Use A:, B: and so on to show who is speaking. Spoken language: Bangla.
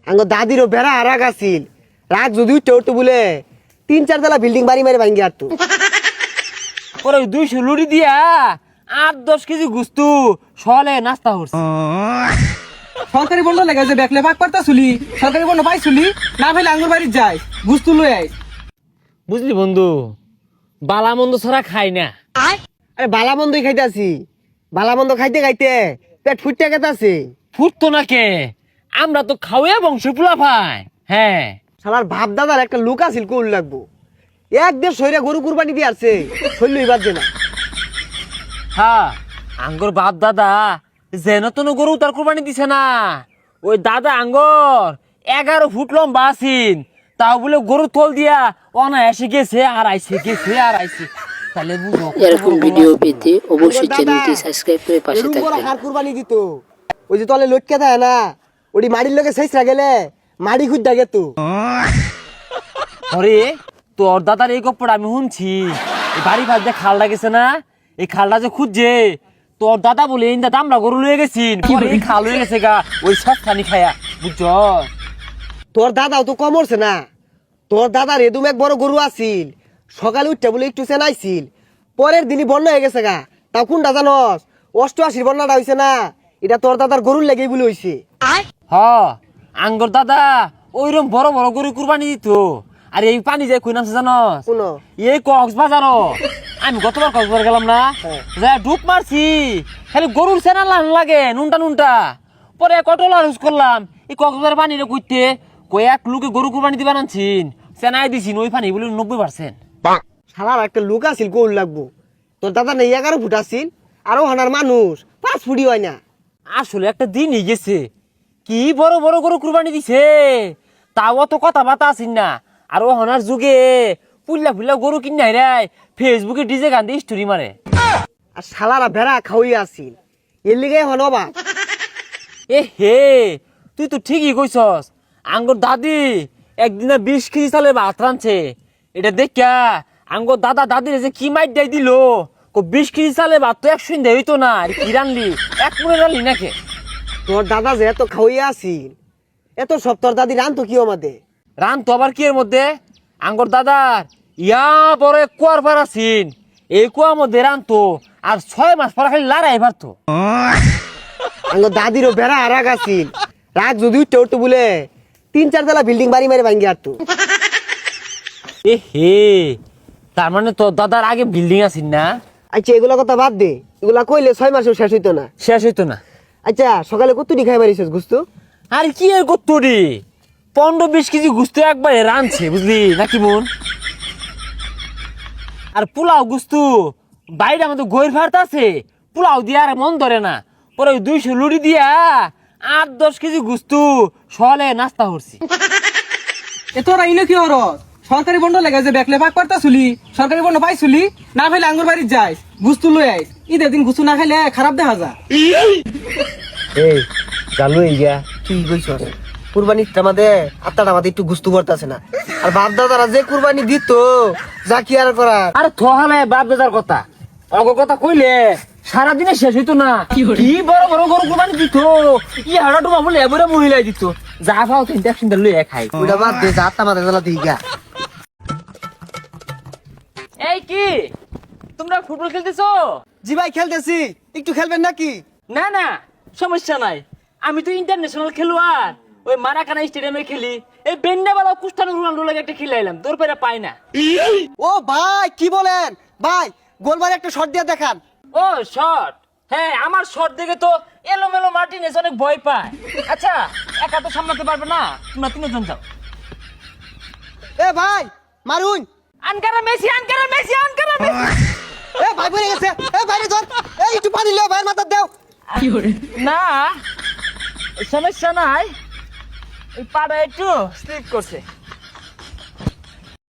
A: আঙ্গ দাদিরও বেড়া আর রাগ আছিল রাগ যদি উঠতে উঠতে বলে 3-4 তলা বিল্ডিং বাড়ি মারি ভাঙ্গি আর তো
B: পরে 200 লুড়ি দিয়া 8-10 কেজি গুস্তু সলে নাস্তা হচ্ছে।
C: সরকারি বন্ধ লেগে যে বেকলে পাক পারতা শুলি সরকারি বন্ধ পাই শুলি না ভাইলে আঙ্গুর বাড়ি যাই গুস্তু লই আই।
B: বুঝলি বন্ধু, বালা মন্দ ছাড়া খাই না।
A: আরে বালা মন্দই খাইতাছি, বালা মন্দ খাইতে খাইতে পেট ফুটতে গেতাছে।
B: ফুটতো না কে, আমরা তো খাওয়া বংশ পোলা ভাই। হ্যাঁ,
A: শালার বাপ দাদার একটা লোক আছিল কোল লাগবো, 1-1.5 শরীরে গরু কুরবানি দিয়ে আসছে, শরীর এবার না।
B: হ্যাঁ, আঙ্গর বাপ দাদা যেন তেন গরু তার কোরবানি দিছে না। ওই দাদা আঙ্গর 11 ফুট লম্বা আছিন, তাও বলে গরু তোল দিয়া অনায়াসে গেছে আর আইছে, গেছে আর আইছে। তাহলে বুঝো
D: এরকম ভিডিও পেতে অবশ্যই চ্যানেলটি সাবস্ক্রাইব করে পাশে
A: এরকম বড়
D: থাকবেন।
A: হার কুরবানি দিত, ওই যে তলে লটকে থাকে না, ওটি মাড়ির লোকে শেষরা গেলে মাড়ি খুঁজ ডাকে তো।
B: আরে তোর দাদার এই গপ্পটা আমি শুনছি। এই বাড়ি ভাত দিয়ে খালটা গেছে না, এই খালটা যে খুঁজছে তোর দাদা বলে এই দাদা আমরা গরু লয়ে গেছি, এই খাল হয়ে গেছে গা ওই সস্তানি খায়া, বুঝছ?
A: তোর দাদাও তো কমরছে না, তোর দাদার এদুম এক বড় গরু আছিল, সকালে উঠতে বলে একটু চেনাইছিল, পরের দিনই বন্যা হয়ে গেছে গা। তাও কোনটা জানস? 88 বন্যাটা হয়েছে না, এটা তোর দাদার গরুর লেগেই বলে হয়েছে।
B: হ, আঙ্গর দাদা ওইরকম বড় বড় গরু কুরবানি দিত। আর এই পানি যায় কই নামছে জানস?
A: শুনো
B: এই কক্সবাজার। আমি গতবার কক্সবাজার গেলাম না, যা ডুব মারছি, খালি গরুর সেনা লাগে নুনটা নুনটা। পরে কটলা ইউজ করলাম এই কক্সবাজার পানি রে কইতে কয়েক লোকে গরু কুরবানি দিবা আনছিন, সেনাই দিছিন ওই পানি বলে 90%।
A: শালার একটা লোক আছিল কোল লাগবো, তোর দাদা নেই 11 ফুট আছিল, আরো হানার মানুষ 5 ফুটই হয় না।
B: আসলে একটা দিনই গেছে, কি বড় বড় গরু কুরবানি দিছে, তাও অত কথা বাতা আসিন না। আর ও হনার যুগে পুল্লা পুল্লা গরু কিনাই রায় ফেসবুকে ডিজে গান দিয়ে স্টোরি মারে।
A: আর শালারা ভেড়া খাওয়াই আছিল, এর লিগে হন অবাক।
B: এ হে, তুই তো ঠিকই কইছস। আঙ্গর দাদি একদিনে 20 কেজি চালে ভাত রাঁধছে, এটা দেখা আঙ্গর দাদা দাদির যে কি মাইট দেয় দিল। 20 কেজি চালে ভাত তো 100 দেয় হইতো না, আর কি রানলি 1 মনে রানলি নাকি?
A: তোর দাদা যে এত খাওয়াই আছিল, এত সব তোর দাদি রান তো কি আমাদের
B: রান তো আবার কি এর মধ্যে, আঙ্গর দাদার ইয়া বড় এক কুয়ার পার আছিন, এই কুয়ার মধ্যে রান তো আর 6 মাস পর খালি লড়াই পারতো।
A: আঙ্গ দাদিরও বেড়া আর রাগ আছিল, রাগ যদি উঠতে উঠতে বলে 3-4 তলা বিল্ডিং বাড়ি মারি ভাঙ্গি আর তো।
B: এ হে, তার মানে তোর দাদার আগে বিল্ডিং আছিন না?
A: আচ্ছা এগুলা কথা বাদ দে, এগুলা কইলে 6 মাসেও শেষ হইতো না।
B: শেষ হইতো না।
A: আচ্ছা সকালে কতটি খাই মারিছিস গুস্তু?
B: আর কি এর কত্তরি 15-20 কেজি গুস্তু একবারে রানছে, বুঝলি নাকি বোন? আর পোলাও গুস্তু বাইরে আমাদের গইর ভাত আছে, পোলাও দিয়ে আর মন ধরে না। পরে ওই 200 লুড়ি দিয়া 8-10 কেজি গুস্তু সলে নাস্তা করছি।
C: এ তোরা ইলে কি হর সরকারি বন্ধ লেগে যে বেকলে পাক পারতা শুলি সরকারি বন্ধ পাই শুলি না ভাইলে আঙ্গুর বাড়ি যাই গুস্তু লই আই। ঈদের দিন গুস্তু না খাইলে খারাপ দেখা যা।
B: এই চালু এই গা
A: ঠিক কইছস, কুরবানির আমাদের আত্মাটা আমাদের একটু গুস্তু করতেছে না। আর বাপ দাদারা যে কুরবানি দিত যা কি আর করার।
B: আরে থহালে বাপ বেজার কথা, অগ কথা কইলে সারাদিনে শেষ হইতো না। কি বড় বড় গরু কুরবানি দিত, ই হাড়া ডুবা বলে এবারে মহিলাই দিত। যা পাও 3 লইয়া খাই।
A: ওইটা বাদ দে, যা আত্মা আমাদের জ্বালা দিই গা।
B: এই কি তোমরা ফুটবল খেলতেছো?
A: জি ভাই খেলতেছি, একটু খেলবেন নাকি?
B: না না, সমস্যা নাই, আমি তো ইন্টারন্যাশনাল খেলোয়াড়, ওই মারাকানা স্টেডিয়ামে খেলি। এই বেন্ডাবালা কুস্তানো রোনাল্ডো লাগে একটা খেলাইলাম, তোর পেরে পাই না।
A: ও ভাই কি বলেন ভাই, গোলবারে একটা শট দিয়ে দেখান।
B: ও শট, হ্যাঁ আমার শট দেখে তো এলোমেলো মার্টিনেজ অনেক ভয় পায়। আচ্ছা একা তো সামলাতে পারবে না, তোমরা 3 জন যাও।
A: এ ভাই মারুন,
B: আনকারা মেসি, আনকারা মেসি, আনকারা মেসি।
A: এ ভাই পড়ে গেছে, এ বাইরে ধর, এই একটু পানি লে ভাইয়ের মাথা দাও।
B: না সমস্যা নাই, এই পাড়া একটু স্লিপ করছে।